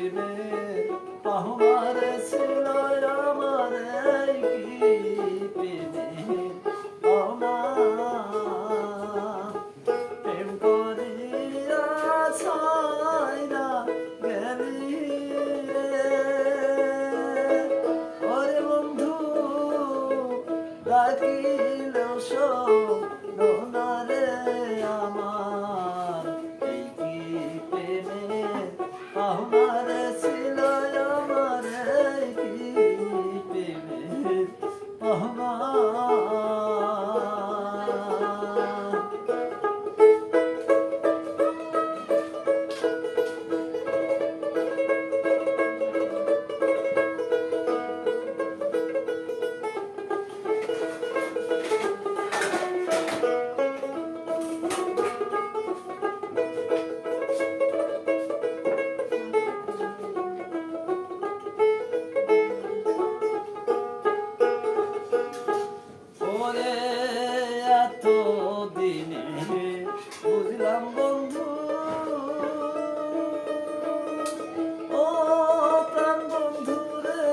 প্রেমে আমার ছিল আমার কি প্রেমে আমার প্রেম করিয়া ছাইরা গেলি রে ওরে বন্ধু ডাকিল শোনো রে আমার এই কি প্রেমে আমার ছিল আমার এই কি প্রেমে আমার ওরে এত দিনে বুঝলাম বন্ধু ও প্রাণ বন্ধু রে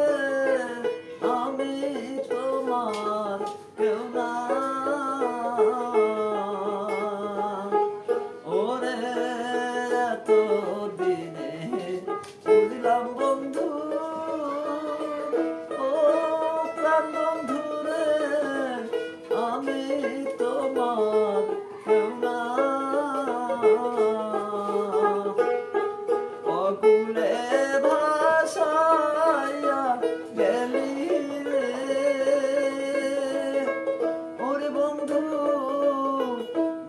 আমি তোমার কেউ না ওরে এত দিনে বুঝলাম বন্ধু ও প্রাণ বন্ধু রে আমি তোমার কেউ না অকুলে ভাষাইয়া গেলি রে ওরে বন্ধু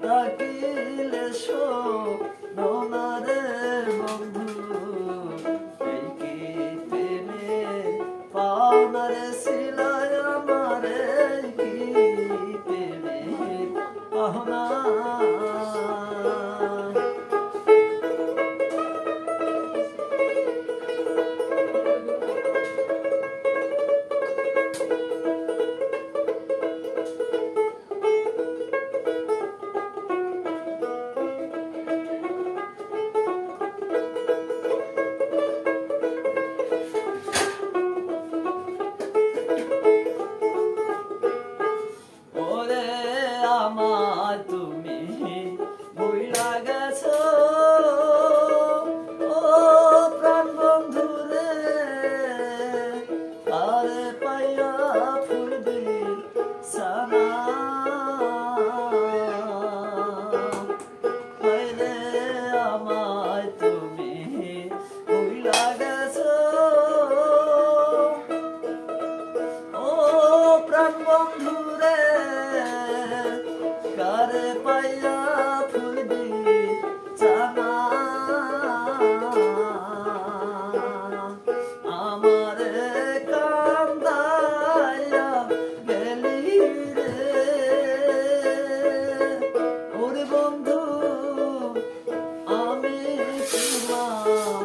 ডাকিলে শোনো না রে বন্ধু এই কি প্রেমে পাওনা রে সিলায় আমার এই কি প্রেমে পাওনা ওরে আমার তুমি ভুইলা গেছো ও প্রাণ বন্ধু রে আরে পাইয়া ফুল দিল সানা হায়রে আমায় তুমি ভুইলা গেছো ও প্রাণ বন্ধু রে কারে পাইয়া ফুল দি জানা আমারে কান্দাইয়া গেলি রে ওরে বন্ধু আমি তোমার